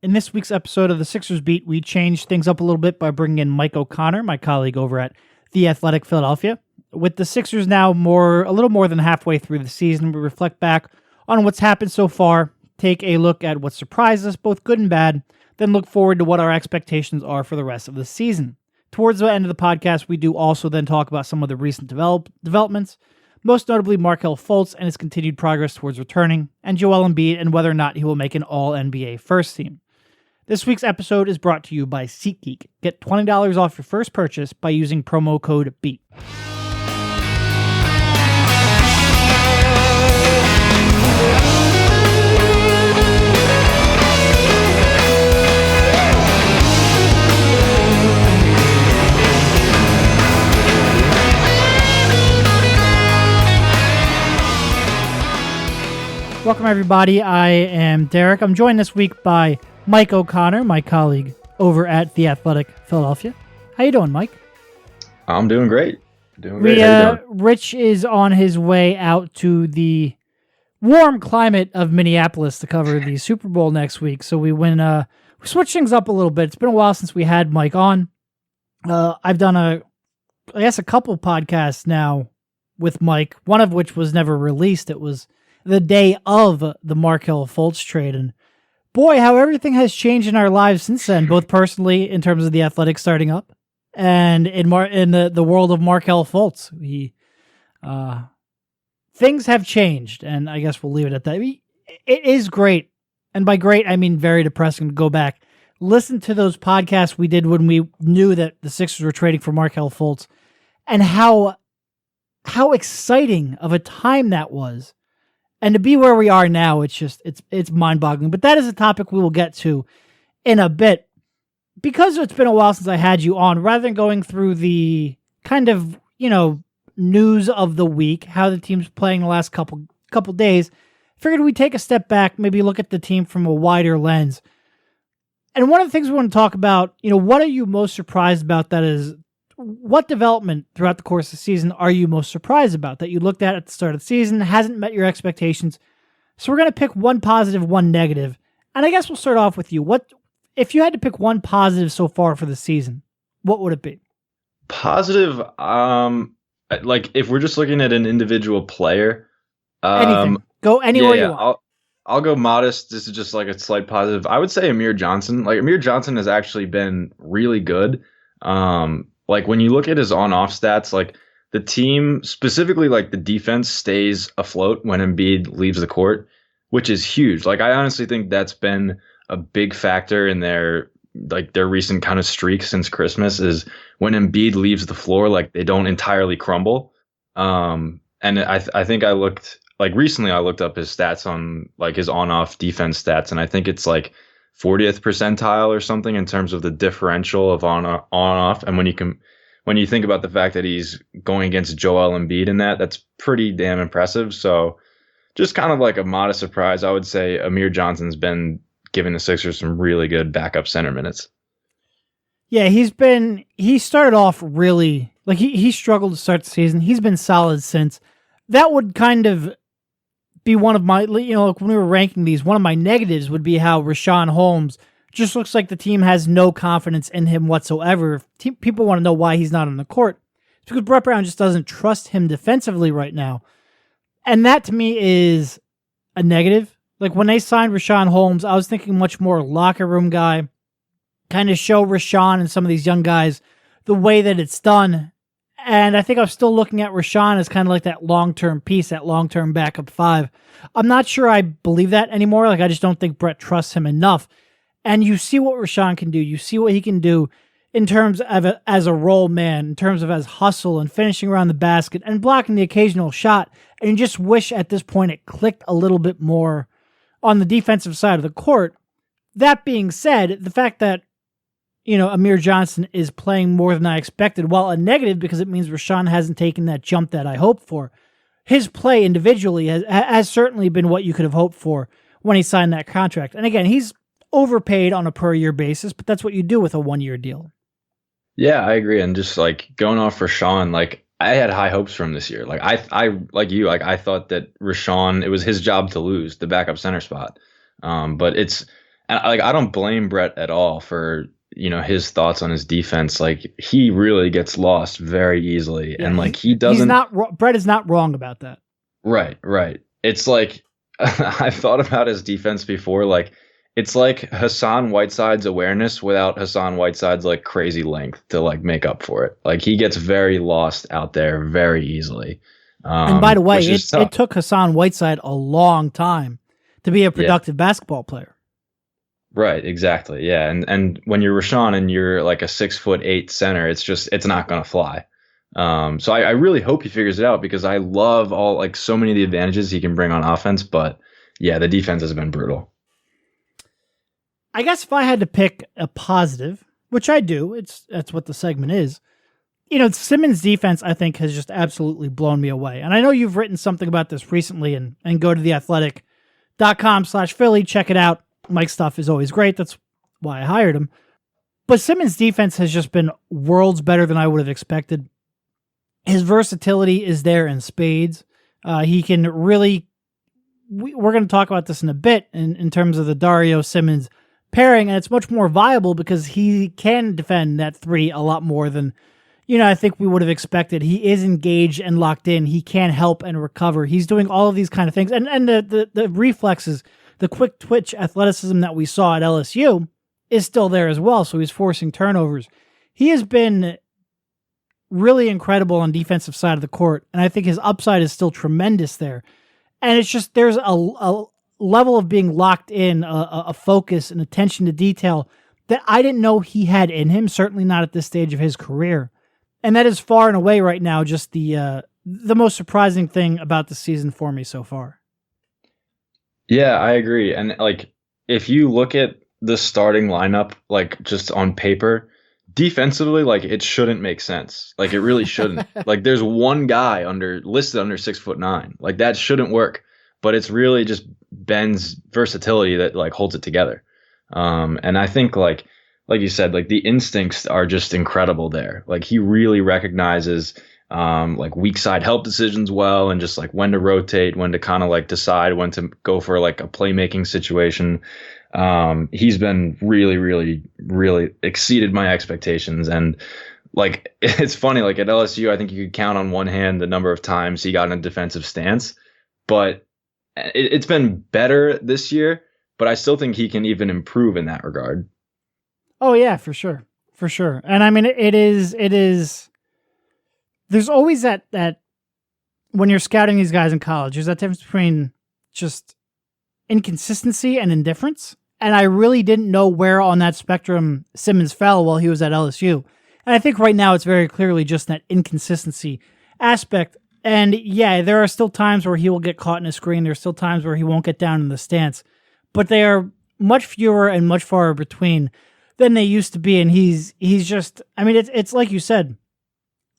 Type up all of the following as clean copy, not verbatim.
In this week's episode of the Sixers Beat, we changed things up a little bit by bringing in Mike O'Connor, my colleague over at The Athletic Philadelphia. With the Sixers now a little more than halfway through the season, we reflect back on what's happened so far, take a look at what surprised us, both good and bad, then look forward to what our expectations are for the rest of the season. Towards the end of the podcast, we do also then talk about some of the recent developments, most notably Markelle Fultz and his continued progress towards returning, and Joel Embiid and whether or not he will make an All-NBA first team. This week's episode is brought to you by SeatGeek. Get $20 off your first purchase by using promo code BEAT. Welcome, everybody. I am Derek. I'm joined this week by Mike O'Connor, my colleague over at The Athletic Philadelphia. How you doing, Mike? I'm doing great. How you doing? Rich is on his way out to the warm climate of Minneapolis to cover the Super Bowl next week. So we switched things up a little bit. It's been a while since we had Mike on. I've done a couple podcasts now with Mike, one of which was never released. It was the day of the Markelle Fultz trade. And boy, how everything has changed in our lives since then, both personally in terms of the Athletic starting up and in the world of Markelle Fultz. Things have changed, and I guess we'll leave it at that. It is great, and by great, I mean very depressing to go back. Listen to those podcasts we did when we knew that the Sixers were trading for Markelle Fultz, and how exciting of a time that was. And to be where we are now, it's mind-boggling. But that is a topic we will get to in a bit. Because it's been a while since I had you on, rather than going through the kind of, news of the week, how the team's playing the last couple days, figured we'd take a step back, maybe look at the team from a wider lens. And one of the things we want to talk about, what are you most surprised about? That is, what development throughout the course of the season are you most surprised about that you looked at the start of the season, hasn't met your expectations? So we're going to pick one positive, one negative. And I guess we'll start off with you. What, if you had to pick one positive so far for the season, what would it be? Positive, like if we're just looking at an individual player. Anything. Go anywhere you want. I'll go modest. This is just like a slight positive. I would say Amir Johnson. Like Amir Johnson has actually been really good. Like when you look at his on-off stats, like the team, specifically like the defense, stays afloat when Embiid leaves the court, which is huge. Like I honestly think that's been a big factor in their recent kind of streak since Christmas, is when Embiid leaves the floor, like they don't entirely crumble. And I think recently I looked up his stats on like his on-off defense stats, and I think it's like 40th percentile or something in terms of the differential of on-off. And when you think about the fact that he's going against Joel Embiid in that's pretty damn impressive. So just kind of like a modest surprise, I would say Amir Johnson's been giving the Sixers some really good backup center minutes. Yeah, he started off really, like he struggled to start the season. He's been solid since. That would kind of be one of my, like when we were ranking these, one of my negatives would be how Richaun Holmes just looks like the team has no confidence in him whatsoever. People want to know why he's not on the court. It's because Brett Brown just doesn't trust him defensively right now. And that to me is a negative. Like when they signed Richaun Holmes, I was thinking much more locker room guy, kind of show Richaun and some of these young guys the way that it's done. And I think I'm still looking at Richaun as kind of like that long-term piece, that long-term backup five. I'm not sure I believe that anymore. Like I just don't think Brett trusts him enough. And you see what Richaun can do. You see what he can do in terms of as a role man, in terms of as hustle and finishing around the basket and blocking the occasional shot. And you just wish at this point it clicked a little bit more on the defensive side of the court. That being said, the fact that Amir Johnson is playing more than I expected, while a negative because it means Richaun hasn't taken that jump that I hoped for. His play individually has certainly been what you could have hoped for when he signed that contract. And again, he's overpaid on a per year basis, but that's what you do with a 1-year deal. Yeah, I agree. And just like going off Richaun, like I had high hopes for him this year. Like I like you, like I thought that Richaun, it was his job to lose the backup center spot. But And like I don't blame Brett at all for his thoughts on his defense. Like he really gets lost very easily, Yeah, and like he he's doesn't. not. Brett is not wrong about that. Right, right. It's like I've thought about his defense before. Like it's like Hassan Whiteside's awareness without Hassan Whiteside's like crazy length to like make up for it. Like he gets very lost out there very easily. And by the way, Which is tough. it took Hassan Whiteside a long time to be a Yeah, productive basketball player. right, exactly. Yeah, and when you're Rashawn and you're like a 6'8" center, it's not gonna fly. So I really hope he figures it out because I love all like so many of the advantages he can bring on offense, but yeah, the defense has been brutal. I guess if I had to pick a positive, which I do, that's what the segment is. Simmons' defense, I think, has just absolutely blown me away. And I know you've written something about this recently, and go to theathletic.com/Philly, check it out. Mike's stuff is always great. That's why I hired him. But Simmons' defense has just been worlds better than I would have expected. His versatility is there in spades. He can really, we're going to talk about this in a bit in terms of the Dario Simmons pairing, and it's much more viable because he can defend that three a lot more than, I think we would have expected. He is engaged and locked in. He can help and recover. He's doing all of these kind of things. And the reflexes, the quick twitch athleticism that we saw at LSU is still there as well. So he's forcing turnovers. He has been really incredible on defensive side of the court. And I think his upside is still tremendous there. And it's just, there's a level of being locked in, a focus and attention to detail that I didn't know he had in him, certainly not at this stage of his career. And that is far and away right now just the most surprising thing about the season for me so far. Yeah, I agree. And like if you look at the starting lineup, like just on paper, defensively, like it shouldn't make sense. Like it really shouldn't. Like there's one guy listed under 6'9". Like that shouldn't work. But it's really just Ben's versatility that like holds it together. And I think like you said, like the instincts are just incredible there. Like he really recognizes like weak side help decisions well, and just like when to rotate, when to kind of like decide when to go for like a playmaking situation. He's been really, really, really exceeded my expectations. And like it's funny, like at LSU, I think you could count on one hand the number of times he got in a defensive stance, but it's been better this year. But I still think he can even improve in that regard. Oh yeah, for sure. For sure. And I mean, it is, there's always that when you're scouting these guys in college, there's that difference between just inconsistency and indifference. And I really didn't know where on that spectrum Simmons fell while he was at LSU. And I think right now it's very clearly just that inconsistency aspect. And yeah, there are still times where he will get caught in a screen. There's still times where he won't get down in the stance, but they are much fewer and much farther between than they used to be. And he's just, I mean, it's like you said,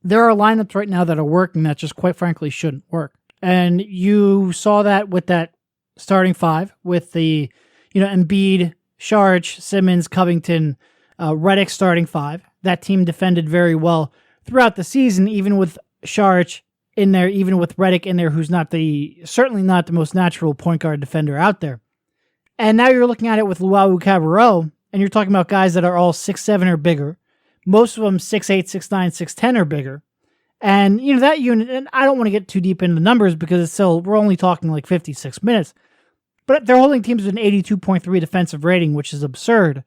there are lineups right now that are working that just quite frankly shouldn't work. And you saw that with that starting five with the, Embiid, Saric, Simmons, Covington, Redick starting five. That team defended very well throughout the season, even with Saric in there, even with Redick in there, who's certainly not the most natural point guard defender out there. And now you're looking at it with Luau Cabarro, and you're talking about guys that are all 6'7" or bigger. Most of them 6'8", 6'9", 6'10" or bigger. And, that unit, and I don't want to get too deep into the numbers because we're only talking like 56 minutes, but they're holding teams with an 82.3 defensive rating, which is absurd.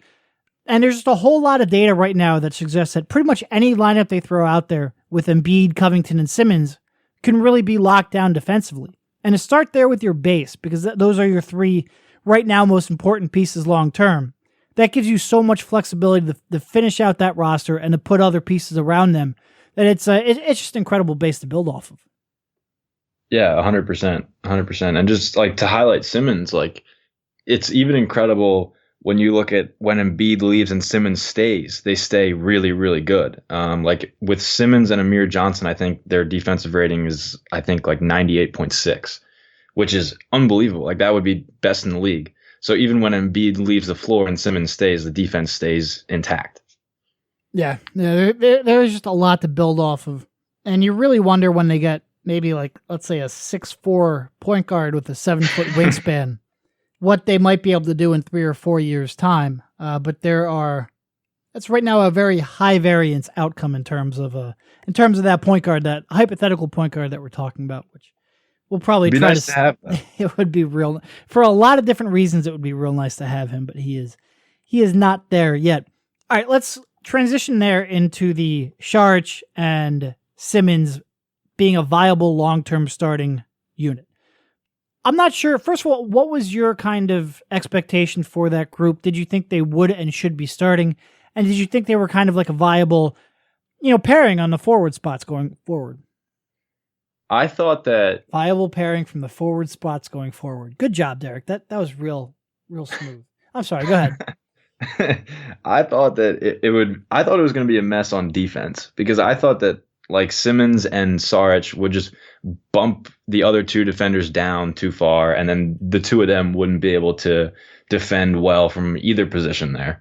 And there's just a whole lot of data right now that suggests that pretty much any lineup they throw out there with Embiid, Covington, and Simmons can really be locked down defensively. And to start there with your base, because those are your three right now most important pieces long term, that gives you so much flexibility to finish out that roster and to put other pieces around them that it's just an incredible base to build off of. Yeah, 100%, 100%. And just like to highlight Simmons, like it's even incredible when you look at when Embiid leaves and Simmons stays, they stay really, really good. Like with Simmons and Amir Johnson, I think their defensive rating is, I think like 98.6, which is unbelievable. Like that would be best in the league. So even when Embiid leaves the floor and Simmons stays, the defense stays intact. Yeah, there's just a lot to build off of. And you really wonder when they get maybe like, let's say a 6'4" point guard with a 7-foot wingspan. what they might be able to do in 3 or 4 years' time. But that's right now a very high variance outcome in terms of that point guard, that hypothetical point guard that we're talking about, which we'll probably It'd be try nice to have that. It would be real for a lot of different reasons. It would be real nice to have him, but he is not there yet. All right, let's transition there into the Saric and Simmons being a viable long-term starting unit. I'm not sure. First of all, what was your kind of expectation for that group? Did you think they would and should be starting? And did you think they were kind of like a viable, pairing on the forward spots going forward? I thought that Viable pairing from the forward spots going forward. Good job, Derek. That was real smooth. I'm sorry. Go ahead. I thought that I thought it was going to be a mess on defense because I thought that like Simmons and Saric would just bump the other two defenders down too far, and then the two of them wouldn't be able to defend well from either position there.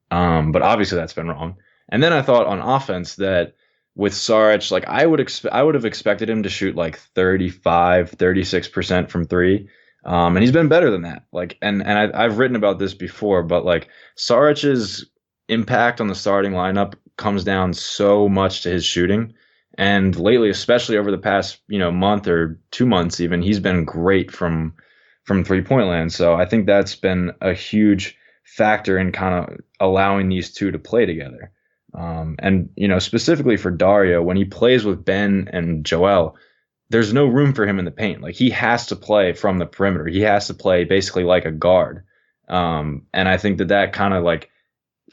But obviously that's been wrong. And then I thought on offense that with Saric, like I would have expected him to shoot like 36% from three. And he's been better than that. Like, and I've written about this before, but like Saric's impact on the starting lineup comes down so much to his shooting. And lately, especially over the past, month or 2 months, even he's been great from 3-point land. So I think that's been a huge factor in kind of allowing these two to play together. And specifically for Dario, when he plays with Ben and Joel, there's no room for him in the paint. Like he has to play from the perimeter. He has to play basically like a guard. And I think that kind of like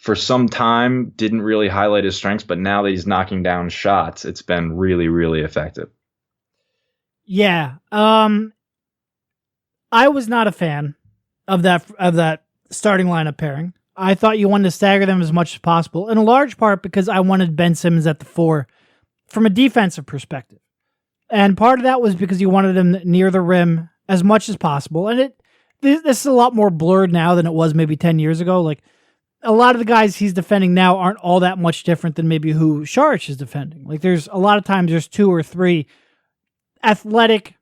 for some time didn't really highlight his strengths, but now that he's knocking down shots, it's been really, really effective. Yeah. I was not a fan of that starting lineup pairing. I thought you wanted to stagger them as much as possible, in a large part because I wanted Ben Simmons at the 4 from a defensive perspective. And part of that was because you wanted him near the rim as much as possible. And this is a lot more blurred now than it was maybe 10 years ago. Like a lot of the guys he's defending now aren't all that much different than maybe who Saric is defending. Like there's a lot of times there's 2 or 3 athletic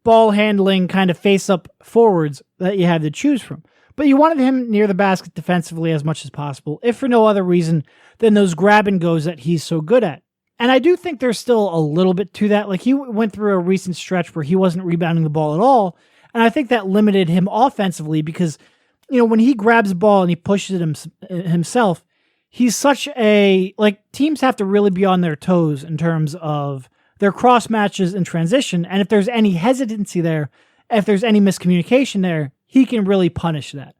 ball handling kind of face up forwards that you have to choose from. But you wanted him near the basket defensively as much as possible, if for no other reason than those grab and goes that he's so good at. And I do think there's still a little bit to that. Like he went through a recent stretch where he wasn't rebounding the ball at all. And I think that limited him offensively because, when he grabs the ball and he pushes it himself, he's such teams have to really be on their toes in terms of their cross matches and transition. And if there's any hesitancy there, if there's any miscommunication there, he can really punish that.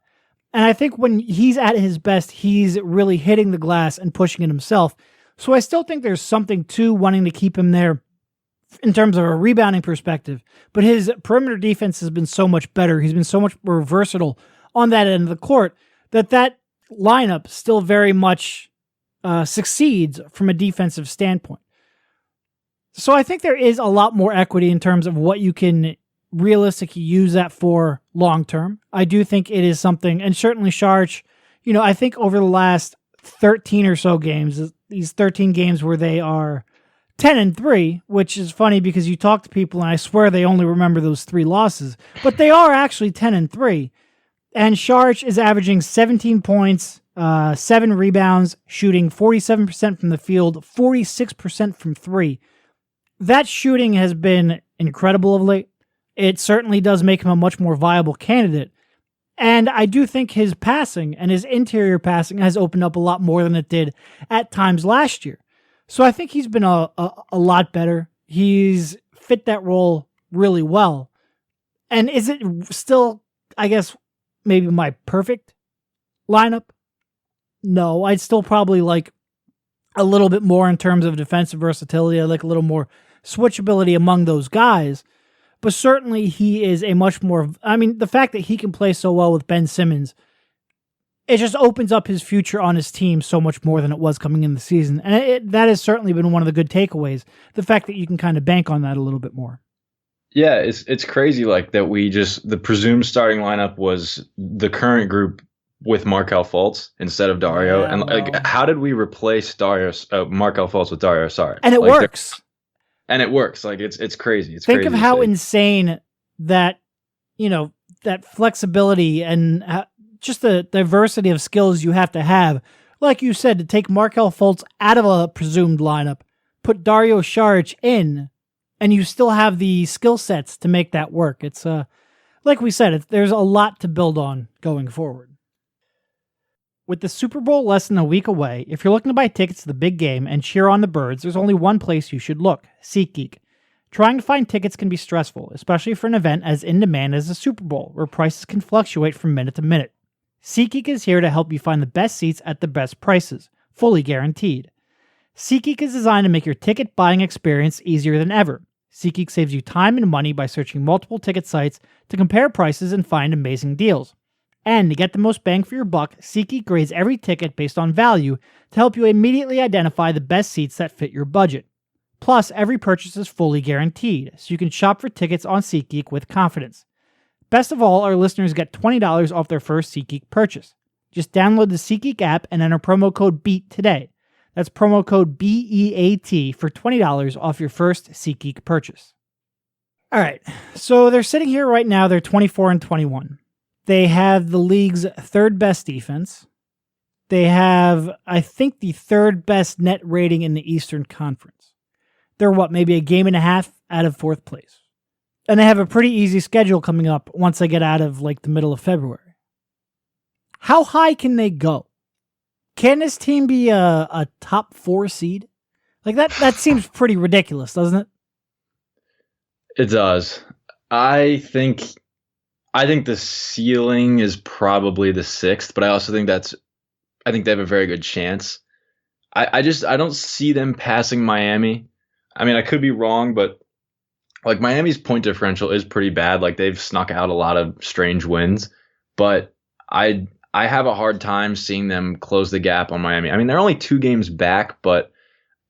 And I think when he's at his best, he's really hitting the glass and pushing it himself. So I still think there's something to wanting to keep him there in terms of a rebounding perspective. But his perimeter defense has been so much better. He's been so much more versatile on that end of the court that lineup still very much succeeds from a defensive standpoint. So I think there is a lot more equity in terms of what you can realistically use that for long term. I do think it is something, and certainly Saric, I think over the last 13 or so games, these 13 games where they are 10-3, which is funny because you talk to people and I swear they only remember those 3 losses, but they are actually 10-3. And Saric is averaging 17 points, 7 rebounds, shooting 47% from the field, 46% from 3. That shooting has been incredible of late. It certainly does make him a much more viable candidate. And I do think his passing and his interior passing has opened up a lot more than it did at times last year. So I think he's been a lot better. He's fit that role really well. And is it still, I guess, maybe my perfect lineup? No, I'd still probably like a little bit more in terms of defensive versatility. I like a little more switchability among those guys. But certainly he is a much more, the fact that he can play so well with Ben Simmons, it just opens up his future on his team so much more than it was coming in the season. And that has certainly been one of the good takeaways, the fact that you can kind of bank on that a little bit more. Yeah, it's crazy like that the presumed starting lineup was the current group with Markelle Fultz instead of Dario. Yeah, and how did we replace Markelle Fultz with Dario Saric? And it works. And it works. Like it's crazy. Think of how insane that, that flexibility and just the diversity of skills you have to have. Like you said, to take Markelle Fultz out of a presumed lineup, put Dario Saric in, and you still have the skill sets to make that work. It's like we said, there's a lot to build on going forward. With the Super Bowl less than a week away, if you're looking to buy tickets to the big game and cheer on the Birds, there's only one place you should look: SeatGeek. Trying to find tickets can be stressful, especially for an event as in demand as the Super Bowl, where prices can fluctuate from minute to minute. SeatGeek is here to help you find the best seats at the best prices, fully guaranteed. SeatGeek is designed to make your ticket buying experience easier than ever. SeatGeek saves you time and money by searching multiple ticket sites to compare prices and find amazing deals. And to get the most bang for your buck, SeatGeek grades every ticket based on value to help you immediately identify the best seats that fit your budget. Plus, every purchase is fully guaranteed, so you can shop for tickets on SeatGeek with confidence. Best of all, our listeners get $20 off their first SeatGeek purchase. Just download the SeatGeek app and enter promo code BEAT today. That's promo code BEAT for $20 off your first SeatGeek purchase. All right, so they're sitting here right now. They're 24-21. They have the league's third best defense. They have, I think, the third best net rating in the Eastern Conference. They're maybe a game and a half out of fourth place. And they have a pretty easy schedule coming up once they get out of the middle of February. How high can they go? Can this team be a top 4 seed? That seems pretty ridiculous, doesn't it? It does. I think the ceiling is probably the 6th, but I also think I think they have a very good chance. I don't see them passing Miami. I mean, I could be wrong, but Miami's point differential is pretty bad. They've snuck out a lot of strange wins, but I have a hard time seeing them close the gap on Miami. I mean, they're only 2 games back, but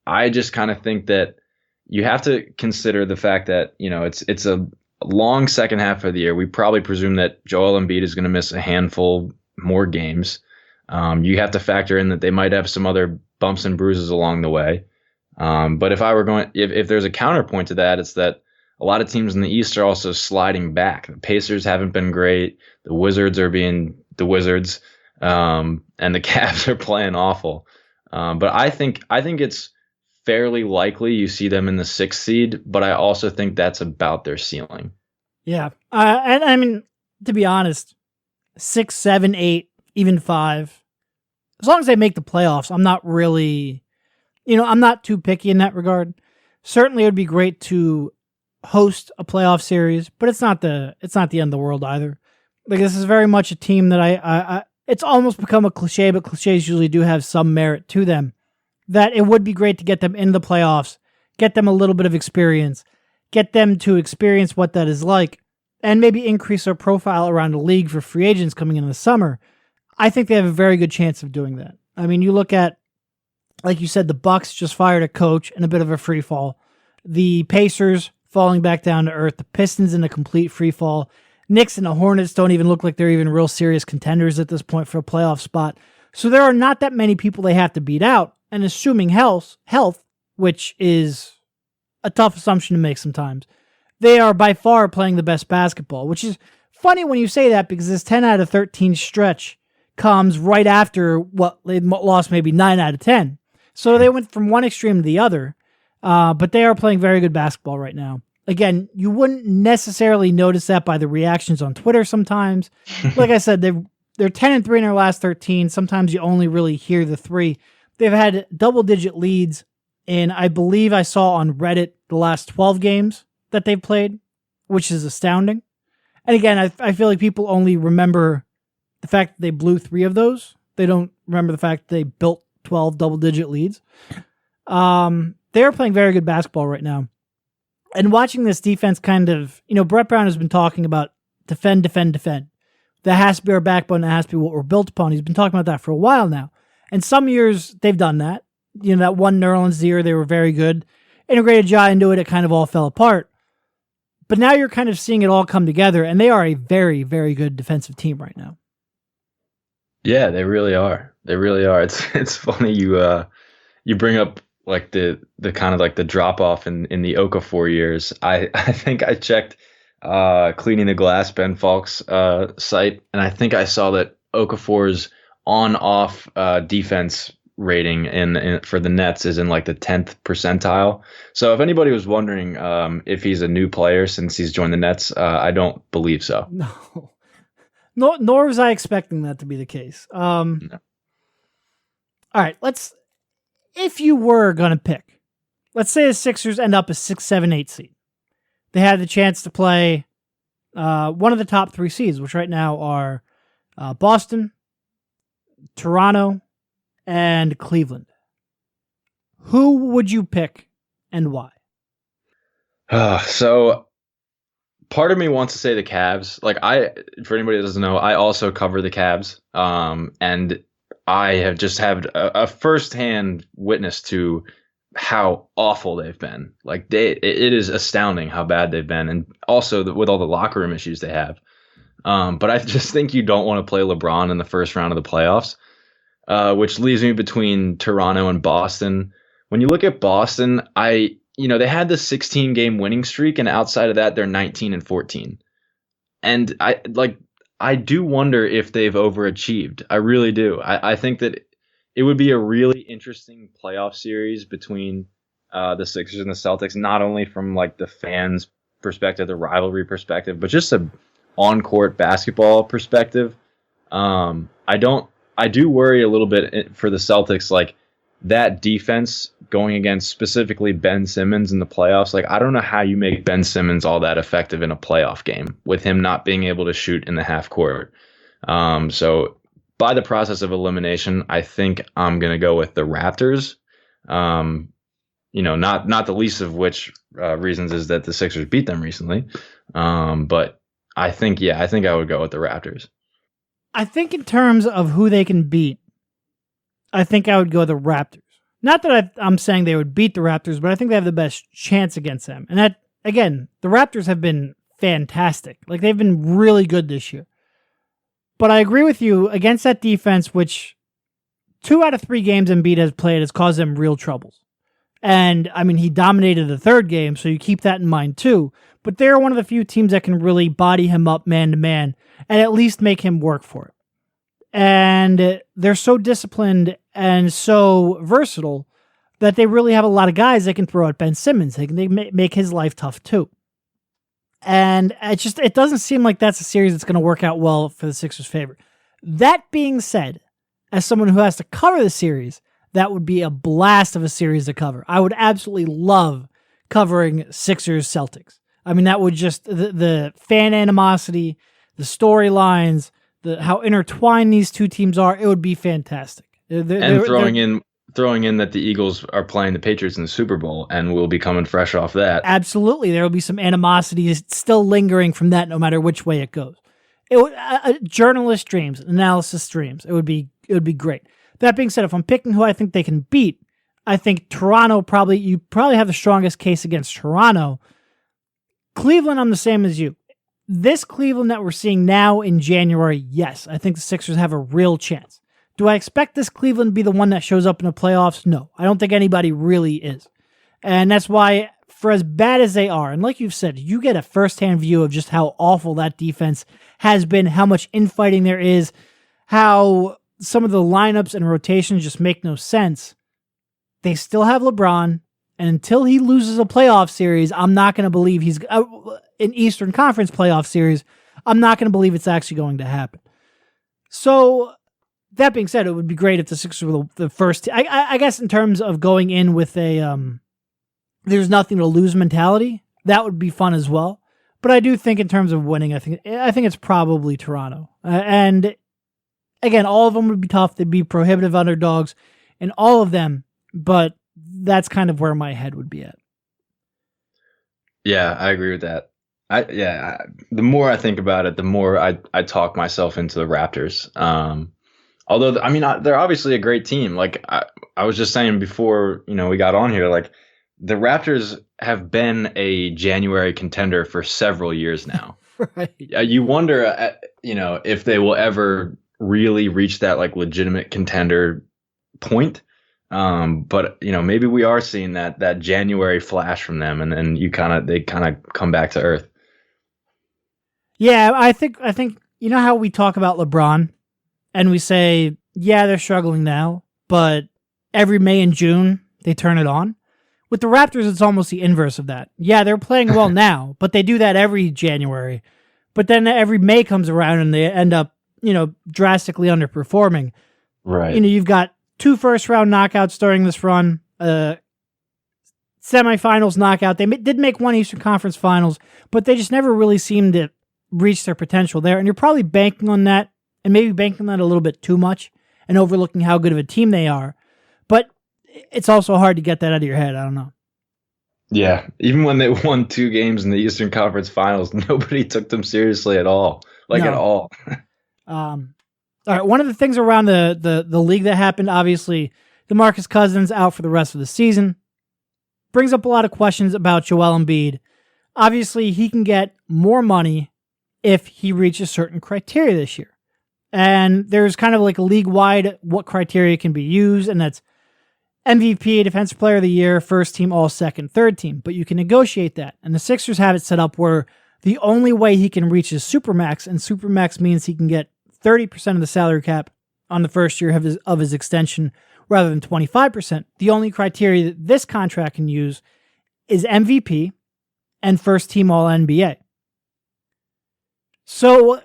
I just kind of think that you have to consider the fact that, it's a long second half of the year. We probably presume that Joel Embiid is going to miss a handful more games. You have to factor in that they might have some other bumps and bruises along the way. But if there's a counterpoint to that, it's that a lot of teams in the East are also sliding back. The Pacers haven't been great. The Wizards are being the Wizards, and the Cavs are playing awful. But I think it's fairly likely you see them in the 6th seed, but I also think that's about their ceiling. Yeah. And I mean, to be honest, 6, 7, 8, even 5, as long as they make the playoffs, I'm not really, I'm not too picky in that regard. Certainly it would be great to host a playoff series, but it's not the end of the world either. This is very much a team that I it's almost become a cliche, but cliches usually do have some merit to them, that it would be great to get them into the playoffs, get them a little bit of experience, get them to experience what that is like, and maybe increase their profile around the league for free agents coming in the summer. I think they have a very good chance of doing that. I mean, you look at, like you said, the Bucks just fired a coach in a bit of a free fall. The Pacers falling back down to earth. The Pistons in a complete free fall. Knicks and the Hornets don't even look like they're even real serious contenders at this point for a playoff spot. So there are not that many people they have to beat out. And assuming health, which is a tough assumption to make sometimes, they are by far playing the best basketball, which is funny when you say that because this 10 out of 13 stretch comes right after what they lost maybe 9 out of 10. So they went from one extreme to the other, but they are playing very good basketball right now. Again, you wouldn't necessarily notice that by the reactions on Twitter sometimes. Like I said, they're 10-3 in their last 13. Sometimes you only really hear the 3. They've had double-digit leads in, I believe I saw on Reddit, the last 12 games that they've played, which is astounding. And again, I feel like people only remember the fact that they blew 3 of those. They don't remember the fact that they built 12 double-digit leads. They are playing very good basketball right now. And watching this defense kind of, Brett Brown has been talking about defend. That has to be our backbone. That has to be what we're built upon. He's been talking about that for a while now. And some years they've done that. That one Nerlens year, they were very good. Integrated Ja into it, it kind of all fell apart. But now you're kind of seeing it all come together, and they are a very, very good defensive team right now. Yeah, they really are. They really are. It's funny you bring up the kind of the drop off in the Okafor years. I think I checked Cleaning the Glass, Ben Falk's site, and I think I saw that Okafor's on-off defense rating for the Nets is in like the 10th percentile. So if anybody was wondering if he's a new player since he's joined the Nets, I don't believe so. No, nor was I expecting that to be the case. No. All right, if you were going to pick, let's say the Sixers end up a 6, 7, 8 seed. They had the chance to play one of the top 3 seeds, which right now are Boston, Toronto, and Cleveland. Who would you pick and why? So part of me wants to say the Cavs. Like for anybody that doesn't know, I also cover the Cavs. And I have just had a firsthand witness to how awful they've been. Like it is astounding how bad they've been, and also with all the locker room issues they have. But I just think you don't want to play LeBron in the first round of the playoffs, which leaves me between Toronto and Boston. When you look at Boston, they had the 16-game winning streak, and outside of that, they're 19-14. And I do wonder if they've overachieved. I really do. I think that it would be a really interesting playoff series between the Sixers and the Celtics, not only from like the fans' perspective, the rivalry perspective, but just a on-court basketball perspective. I do worry a little bit for the Celtics, like that defense going against specifically Ben Simmons in the playoffs. Like, I don't know how you make Ben Simmons all that effective in a playoff game with him not being able to shoot in the half court. So by the process of elimination, I think I'm going to go with the Raptors. Not the least of which reasons is that the Sixers beat them recently. But I think I would go with the Raptors. I think in terms of who they can beat, I think I would go the Raptors. Not that I'm saying they would beat the Raptors, but I think they have the best chance against them. And that, again, the Raptors have been fantastic. Like, they've been really good this year. But I agree with you, against that defense, which 2 out of 3 games Embiid has played has caused them real troubles. And, I mean, he dominated the 3rd game, so you keep that in mind too. But they're one of the few teams that can really body him up man-to-man and at least make him work for it. And they're so disciplined and so versatile that they really have a lot of guys that can throw at Ben Simmons. They make his life tough too. And it doesn't seem like that's a series that's going to work out well for the Sixers' favor. That being said, as someone who has to cover the series, that would be a blast of a series to cover. I would absolutely love covering Sixers-Celtics. I mean, that would just, the fan animosity, the storylines, how intertwined these two teams are, it would be fantastic. Throwing in that the Eagles are playing the Patriots in the Super Bowl, and we'll be coming fresh off that. Absolutely. There will be some animosity still lingering from that no matter which way it goes. Journalist dreams, analysis dreams. It would be great. That being said, if I'm picking who I think they can beat, I think Toronto you probably have the strongest case against Toronto. Cleveland, I'm the same as you. This Cleveland that we're seeing now in January, yes, I think the Sixers have a real chance. Do I expect this Cleveland to be the one that shows up in the playoffs? No, I don't think anybody really is. And that's why, for as bad as they are, and like you've said, you get a firsthand view of just how awful that defense has been, how much infighting there is, how some of the lineups and rotations just make no sense. They still have LeBron, and until he loses a playoff series, I'm not going to believe he's an Eastern Conference playoff series. I'm not going to believe it's actually going to happen. So, that being said, it would be great if the Sixers were the first. I guess in terms of going in with a there's nothing to lose mentality, that would be fun as well. But I do think in terms of winning, I think it's probably Toronto. And again, all of them would be tough. They'd be prohibitive underdogs in all of them. But that's kind of where my head would be at. Yeah, I agree with that. The more I think about it, the more I talk myself into the Raptors. Although, I mean, they're obviously a great team. Like I was just saying before, we got on here, like the Raptors have been a January contender for several years now. Right. You wonder, if they will ever really reach that like legitimate contender point. But maybe we are seeing that January flash from them, and then they kind of come back to earth. Yeah, I think you know how we talk about LeBron and we say, yeah, they're struggling now, but every May and June they turn it on. With the Raptors, it's almost the inverse of that. Yeah, they're playing well now, but they do that every January. But then every May comes around and they end up, drastically underperforming. Right. You've got 2 first-round knockouts during this run, semifinals knockout. They did make one Eastern Conference Finals, but they just never really seemed to reach their potential there. And you're probably banking on that, and maybe banking on that a little bit too much, and overlooking how good of a team they are. But it's also hard to get that out of your head. I don't know. Yeah, even when they won 2 games in the Eastern Conference Finals, nobody took them seriously at all. At all. All right, one of the things around the league that happened, obviously, DeMarcus Cousins out for the rest of the season. Brings up a lot of questions about Joel Embiid. Obviously, he can get more money if he reaches certain criteria this year. And there's kind of like a league-wide what criteria can be used, and that's MVP, Defensive Player of the Year, First Team, All, Second, Third Team. But you can negotiate that. And the Sixers have it set up where the only way he can reach is Supermax, and Supermax means he can get 30% of the salary cap on the first year of his extension rather than 25%. The only criteria that this contract can use is MVP and First Team All NBA. So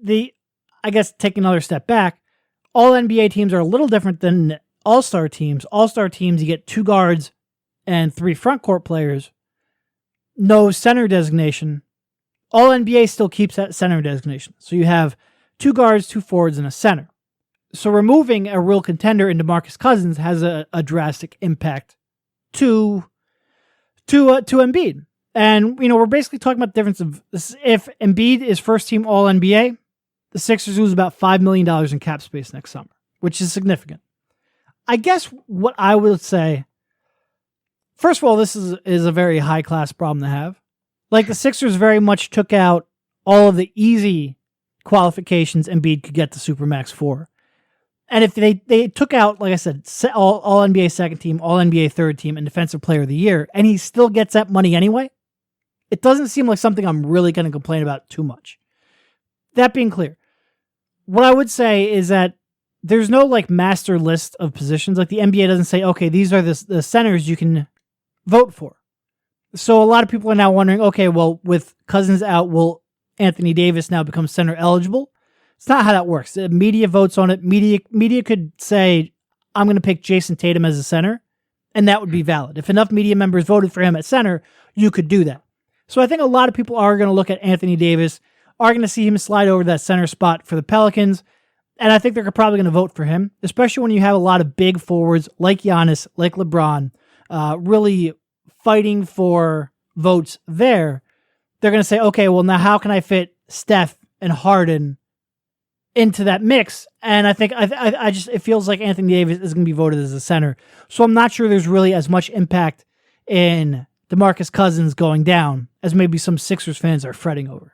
take another step back. All NBA teams are a little different than All-Star teams. All-Star teams, you get 2 guards and 3 front court players. No center designation. All NBA still keeps that center designation. So you have 2 guards, 2 forwards, and a center. So removing a real contender in DeMarcus Cousins has a drastic impact to Embiid. And, we're basically talking about the difference of this. If Embiid is First Team All NBA, the Sixers lose about $5 million in cap space next summer, which is significant. I guess what I would say, first of all, this is a very high-class problem to have. Like, the Sixers very much took out all of the easy qualifications Embiid could get to Supermax for. And if they took out, like I said, all NBA second team, all NBA third team, and Defensive Player of the Year, and he still gets that money anyway, it doesn't seem like something I'm really going to complain about too much. That being clear, what I would say is that there's no master list of positions. Like the NBA doesn't say, okay, these are the centers you can vote for. So a lot of people are now wondering, okay, well, with Cousins out, will Anthony Davis now become center eligible? It's not how that works. The media votes on it. Media could say, I'm going to pick Jason Tatum as a center, and that would be valid. If enough media members voted for him at center, you could do that. So I think a lot of people are going to look at Anthony Davis, are going to see him slide over that center spot for the Pelicans, and I think they're probably going to vote for him, especially when you have a lot of big forwards like Giannis, like LeBron, really fighting for votes there. They're going to say, okay, well, now how can I fit Steph and Harden into that mix? And I think it feels like Anthony Davis is going to be voted as a center. So I'm not sure there's really as much impact in DeMarcus Cousins going down as maybe some Sixers fans are fretting over.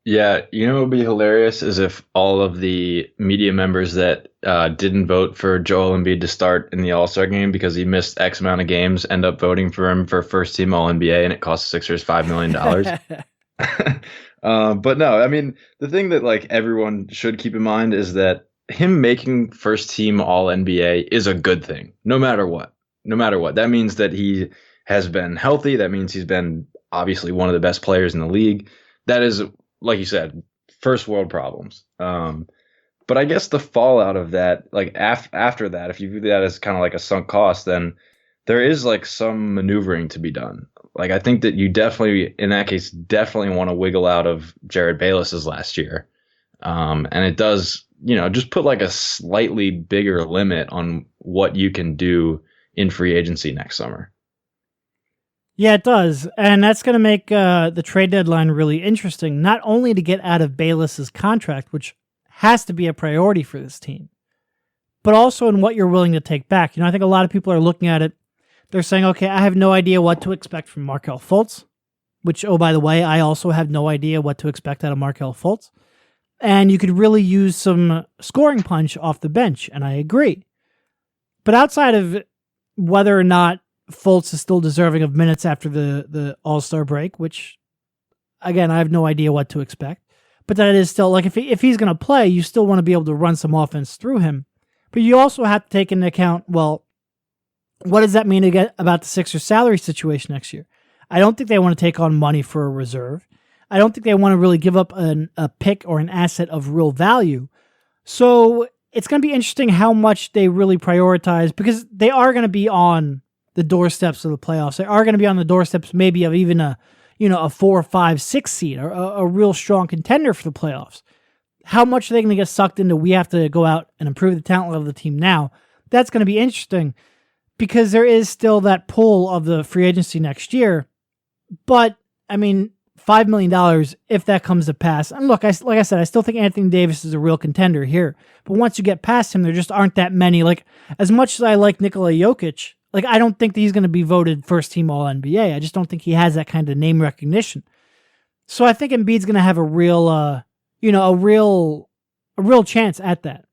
Yeah, what would be hilarious is if all of the media members that didn't vote for Joel Embiid to start in the All-Star game because he missed X amount of games end up voting for him for First Team All-NBA, and it cost the Sixers $5 million. But no, I mean, the thing that everyone should keep in mind is that him making First Team All-NBA is a good thing, no matter what. No matter what. That means that he has been healthy. That means he's been obviously one of the best players in the league. That is, like you said, first world problems. But I guess the fallout of that, after that, if you view that as kind of like a sunk cost, then there is some maneuvering to be done. I think that you definitely, in that case, definitely want to wiggle out of Jared Bayless's last year. And it does, just put a slightly bigger limit on what you can do in free agency next summer. Yeah, it does. And that's going to make the trade deadline really interesting, not only to get out of Bayless's contract, which has to be a priority for this team, but also in what you're willing to take back. I think a lot of people are looking at it. They're saying, okay, I have no idea what to expect from Markelle Fultz, which, oh, by the way, I also have no idea what to expect out of Markelle Fultz. And you could really use some scoring punch off the bench, and I agree. But outside of whether or not Fultz is still deserving of minutes after the All-Star break, which again, I have no idea what to expect. But that is still, like, if he's going to play, you still want to be able to run some offense through him. But you also have to take into account, well, what does that mean about the Sixers' salary situation next year? I don't think they want to take on money for a reserve. I don't think they want to really give up a pick or an asset of real value. So it's going to be interesting how much they really prioritize, because they are going to be on the doorsteps of the playoffs. They are going to be on the doorsteps maybe of even a 4, 5, 6 seed, or a real strong contender for the playoffs. How much are they going to get sucked into, we have to go out and improve the talent level of the team now? That's going to be interesting, because there is still that pull of the free agency next year. But, I mean, $5 million, if that comes to pass. And look, like I said, I still think Anthony Davis is a real contender here. But once you get past him, there just aren't that many. Like, as much as I like Nikola Jokic, like, I don't think that he's going to be voted first team All-NBA. I just don't think he has that kind of name recognition. So I think Embiid's going to have a real chance at that.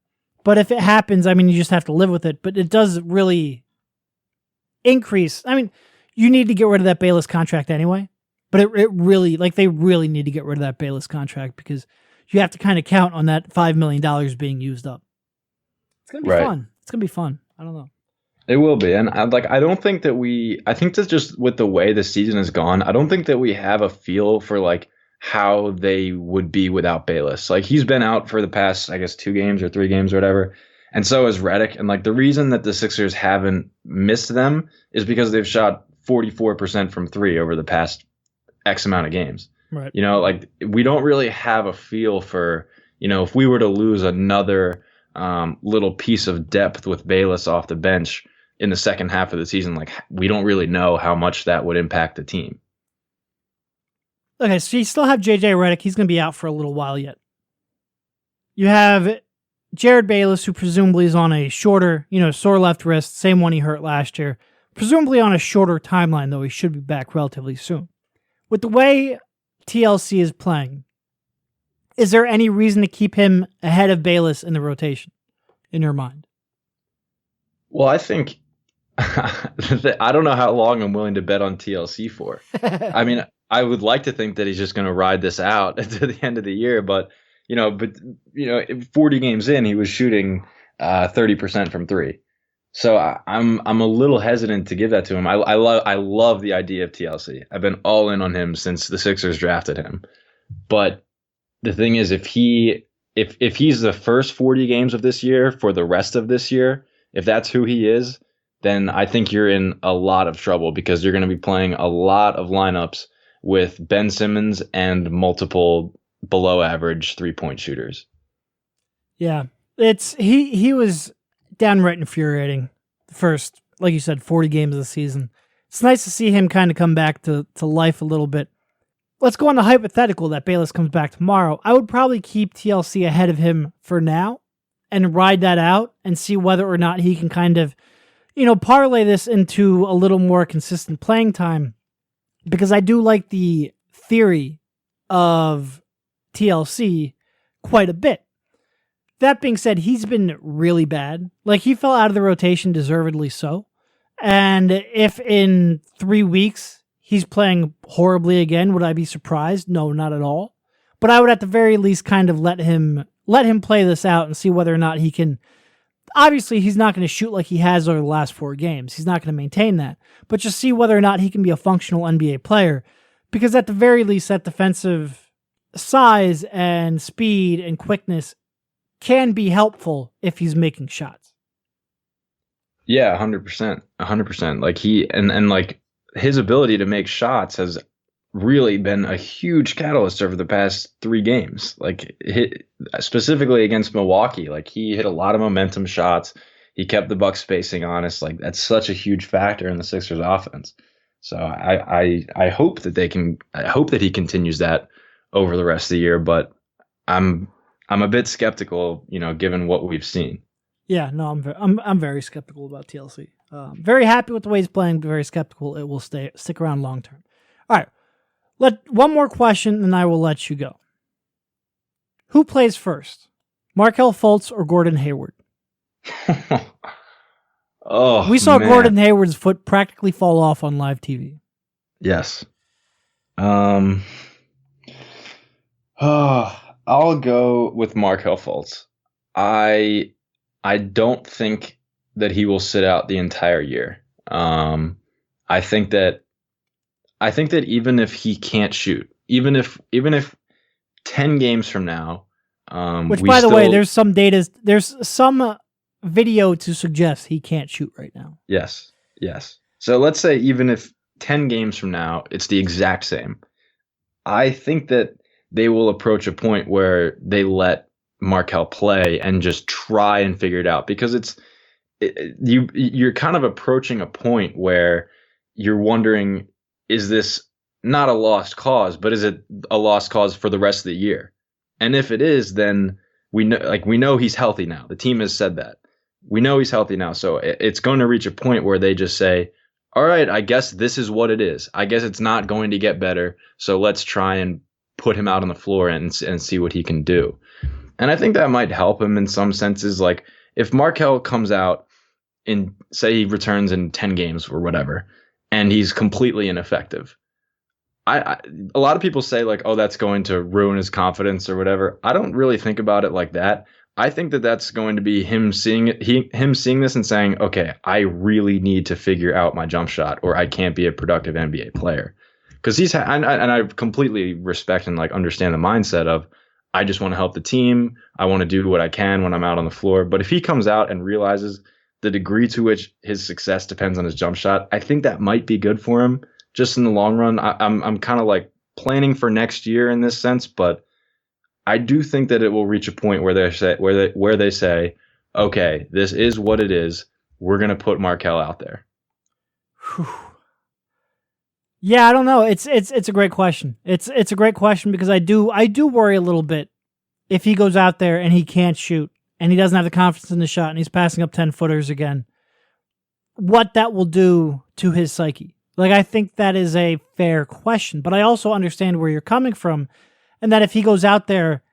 But if it happens, I mean, you just have to live with it. But it does really increase. I mean, you need to get rid of that Bayless contract anyway. But it really, like, they really need to get rid of that Bayless contract, because you have to kind of count on that $5 million being used up. It's going to be fun. It's going to be fun. I don't know. It will be. And I don't think that I think that just with the way the season has gone, I don't think that we have a feel for, like, how they would be without Bayless. Like, he's been out for the past, I guess, 2 games or 3 games or whatever. And so has Redick. And, like, the reason that the Sixers haven't missed them is because they've shot 44% from 3 over the past X amount of games. Right. Like, we don't really have a feel for, if we were to lose another little piece of depth with Bayless off the bench in the second half of the season, like, we don't really know how much that would impact the team. Okay, so you still have JJ Redick. He's going to be out for a little while yet. You have Jared Bayless, who presumably is on a shorter, sore left wrist, same one he hurt last year. Presumably on a shorter timeline, though he should be back relatively soon. With the way TLC is playing, is there any reason to keep him ahead of Bayless in the rotation, in your mind? Well, I think I don't know how long I'm willing to bet on TLC for. I mean, I would like to think that he's just going to ride this out to the end of the year, but 40 games in, he was shooting 30% from 3. So I'm a little hesitant to give that to him. I love the idea of TLC. I've been all in on him since the Sixers drafted him. But the thing is, if he's the first 40 games of this year for the rest of this year, if that's who he is, then I think you're in a lot of trouble, because you're going to be playing a lot of lineups with Ben Simmons and multiple below average 3-point shooters. Yeah, he was downright infuriating the first, like you said, 40 games of the season. It's nice to see him kind of come back to life a little bit. Let's go on the hypothetical that Bayless comes back tomorrow. I would probably keep TLC ahead of him for now and ride that out and see whether or not he can kind of, parlay this into a little more consistent playing time, because I do like the theory of TLC quite a bit. That being said, he's been really bad. Like, he fell out of the rotation, deservedly so. And if in 3 weeks he's playing horribly again, would I be surprised? No, not at all. But I would at the very least kind of let him play this out and see whether or not he can. Obviously, he's not going to shoot like he has over the last 4 games. He's not going to maintain that. But just see whether or not he can be a functional NBA player. Because at the very least, that defensive size and speed and quickness can be helpful if he's making shots. Yeah, 100%. 100%. Like, he and like his ability to make shots has really been a huge catalyst over the past 3 games. Like, specifically against Milwaukee, like, he hit a lot of momentum shots. He kept the Bucks spacing honest. Like, that's such a huge factor in the Sixers offense. So I hope that he continues that over the rest of the year, but I'm a bit skeptical, given what we've seen. Yeah, no, I'm very skeptical about TLC. Very happy with the way he's playing, but very skeptical it will stick around long term. All right, one more question, and I will let you go. Who plays first, Markelle Fultz or Gordon Hayward? Oh, we saw man. Gordon Hayward's foot practically fall off on live TV. Yes. I'll go with Markel Fultz. I I don't think that he will sit out the entire year. I think that even if he can't shoot, even if 10 games from now, Which, we by the way, still there's some video to suggest he can't shoot right now. yes, yes. So let's say even if 10 games from now it's the exact same, I think that they will approach a point where they let Markel play and just try and figure it out because you're kind of approaching a point where you're wondering, is this not a lost cause, but is it a lost cause for the rest of the year? And if it is, then we know he's healthy now. The team has said that. We know he's healthy now. So it's going to reach a point where they just say, all right, I guess this is what it is. I guess it's not going to get better. So let's try and put him out on the floor and see what he can do. And I think that might help him in some senses. Like if Markel comes out in, say he returns in 10 games or whatever, and he's completely ineffective. I a lot of people say like, oh, that's going to ruin his confidence or whatever. I don't really think about it like that. I think that that's going to be him seeing it, him seeing this and saying, okay, I really need to figure out my jump shot, or I can't be a productive NBA player. Because and I completely respect and like understand the mindset of, I just want to help the team. I want to do what I can when I'm out on the floor. But if he comes out and realizes the degree to which his success depends on his jump shot, I think that might be good for him just in the long run. I'm kind of like planning for next year in this sense, but I do think that it will reach a point where they say, okay, this is what it is. We're gonna put Markel out there. Whew. Yeah, I don't know. It's a great question. It's a great question because I do worry a little bit if he goes out there and he can't shoot and he doesn't have the confidence in the shot and he's passing up 10-footers again. What that will do to his psyche. Like, I think that is a fair question, but I also understand where you're coming from, and that if he goes out there,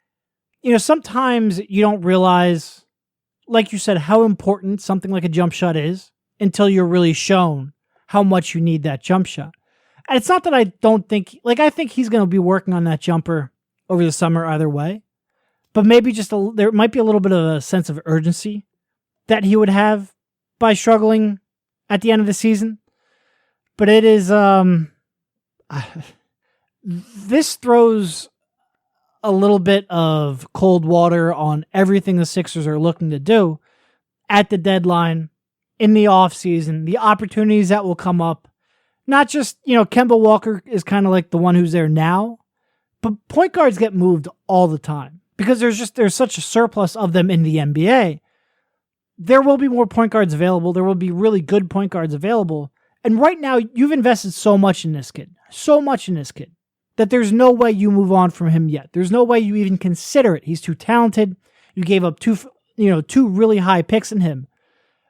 sometimes you don't realize, like you said, how important something like a jump shot is until you're really shown how much you need that jump shot. And it's not that I don't think, I think he's going to be working on that jumper over the summer either way, but maybe there might be a little bit of a sense of urgency that he would have by struggling at the end of the season. But it is, this throws a little bit of cold water on everything the Sixers are looking to do at the deadline, in the offseason, the opportunities that will come up. Not just, Kemba Walker is kind of like the one who's there now, but point guards get moved all the time because there's such a surplus of them in the NBA. There will be more point guards available. There will be really good point guards available. And right now, you've invested so much in this kid, that there's no way you move on from him yet. There's no way you even consider it. He's too talented. You gave up two really high picks in him.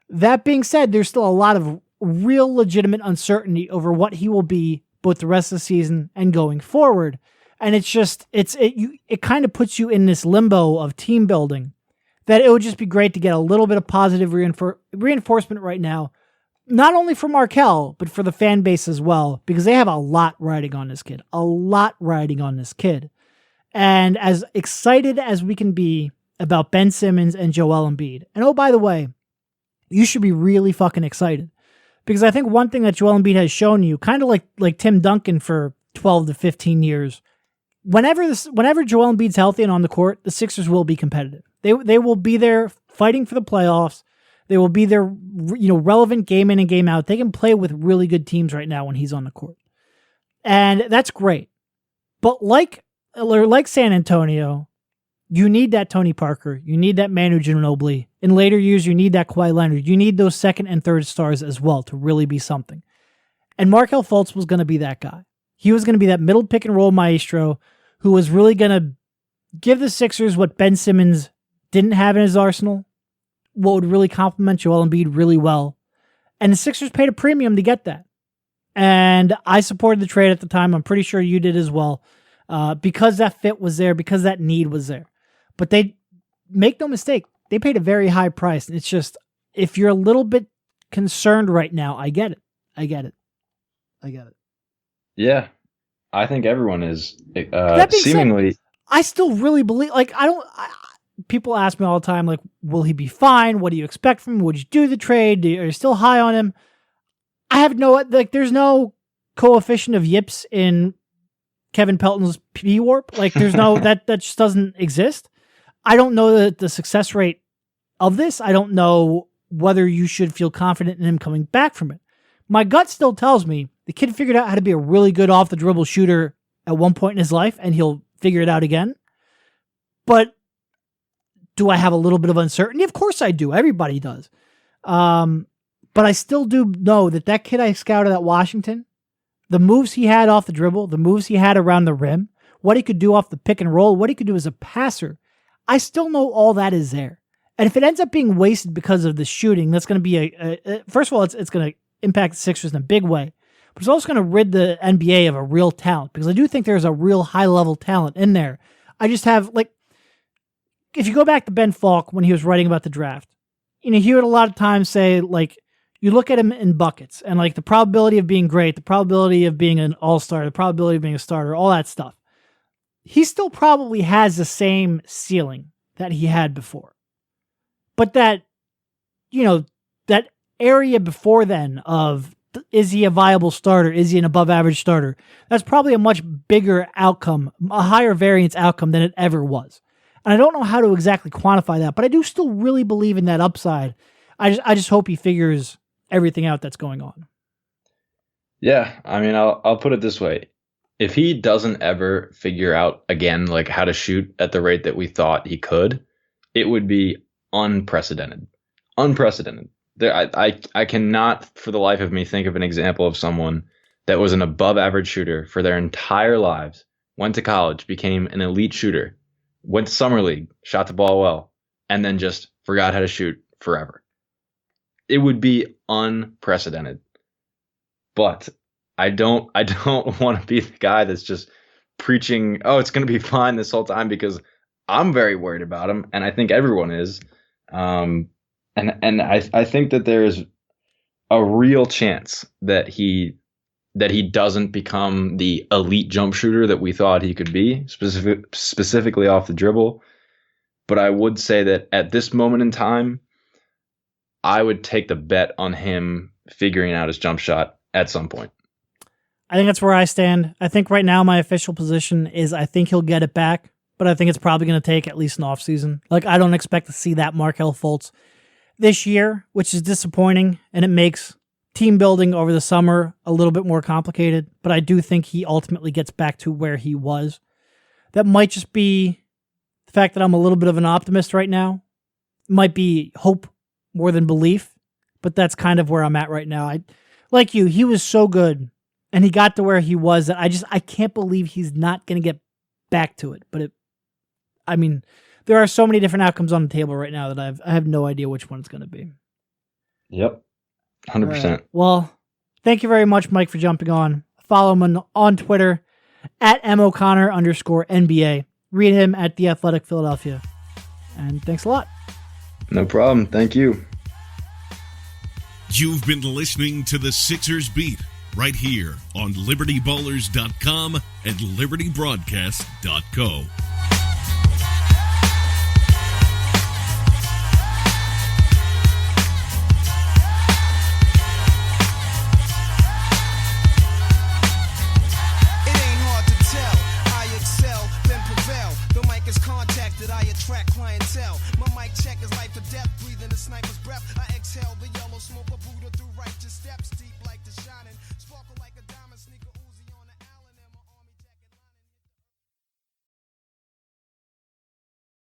That being said, there's still a lot of real legitimate uncertainty over what he will be both the rest of the season and going forward. And it kind of puts you in this limbo of team building that it would just be great to get a little bit of positive reinforcement right now. Not only for Markel, but for the fan base as well, because they have a lot riding on this kid. And as excited as we can be about Ben Simmons and Joel Embiid, and oh, by the way, you should be really fucking excited, because I think one thing that Joel Embiid has shown you, kind of like Tim Duncan for 12 to 15 years, whenever Joel Embiid's healthy and on the court, the Sixers will be competitive. They will be there fighting for the playoffs. They will be there, relevant game in and game out. They can play with really good teams right now when he's on the court. And that's great. But like San Antonio, you need that Tony Parker. You need that Manu Ginobili. In later years, you need that Kawhi Leonard. You need those second and third stars as well to really be something. And Markel Fultz was going to be that guy. He was going to be that middle pick and roll maestro who was really going to give the Sixers what Ben Simmons didn't have in his arsenal, what would really complement Joel Embiid really well. And the Sixers paid a premium to get that. And I supported the trade at the time. I'm pretty sure you did as well, because that fit was there, because that need was there. But they, make no mistake, they paid a very high price. And it's just, if you're a little bit concerned right now, I get it. Yeah, I think everyone is That being seemingly. said, I still really believe, like, people ask me all the time, like, will he be fine? What do you expect from him? Would you do the trade? Are you still high on him? I have there's no coefficient of yips in Kevin Pelton's P-Warp. Like, there's no, that just doesn't exist. I don't know the success rate of this. I don't know whether you should feel confident in him coming back from it. My gut still tells me the kid figured out how to be a really good off-the-dribble shooter at one point in his life, and he'll figure it out again. But do I have a little bit of uncertainty? Of course I do. Everybody does. But I still do know that kid I scouted at Washington, the moves he had off the dribble, the moves he had around the rim, what he could do off the pick and roll, what he could do as a passer, I still know all that is there. And if it ends up being wasted because of the shooting, that's going to be first of all, it's going to impact the Sixers in a big way. But it's also going to rid the NBA of a real talent, because I do think there's a real high-level talent in there. I just have, like, if you go back to Ben Falk when he was writing about the draft, he would a lot of times say, like, you look at him in buckets, and, like, the probability of being great, the probability of being an all-star, the probability of being a starter, all that stuff. He still probably has the same ceiling that he had before. But that, that area before then of, is he a viable starter? Is he an above average starter? That's probably a much bigger outcome, a higher variance outcome than it ever was. And I don't know how to exactly quantify that, but I do still really believe in that upside. I just hope he figures everything out that's going on. Yeah, I mean, I'll put it this way. If he doesn't ever figure out again, like, how to shoot at the rate that we thought he could, it would be unprecedented. Unprecedented. I cannot for the life of me think of an example of someone that was an above average shooter for their entire lives, went to college, became an elite shooter, went to summer league, shot the ball well, and then just forgot how to shoot forever. It would be unprecedented. But I don't want to be the guy that's just preaching, oh, it's going to be fine this whole time, because I'm very worried about him, and I think everyone is. And I think that there's a real chance that he doesn't become the elite jump shooter that we thought he could be, specifically off the dribble. But I would say that at this moment in time, I would take the bet on him figuring out his jump shot at some point. I think that's where I stand. I think right now my official position is I think he'll get it back, but I think it's probably going to take at least an offseason. Like, I don't expect to see that Markelle Fultz this year, which is disappointing, and it makes team building over the summer a little bit more complicated, but I do think he ultimately gets back to where he was. That might just be the fact that I'm a little bit of an optimist right now. Might be hope more than belief, but that's kind of where I'm at right now. Like you, he was so good, and he got to where he was that I can't believe he's not going to get back to it. But there are so many different outcomes on the table right now that I have no idea which one it's going to be. Yep. 100%. Right. Well, thank you very much, Mike, for jumping on. Follow him on Twitter at @MOconnor_NBA. Read him at The Athletic Philadelphia. And thanks a lot. No problem. Thank you. You've been listening to the Sixers Beat right here on LibertyBallers.com and LibertyBroadcast.co. I attract clientele. My mic check is life or death, breathing a sniper's breath. I exhale the yellow smoke of Buddha through righteous steps.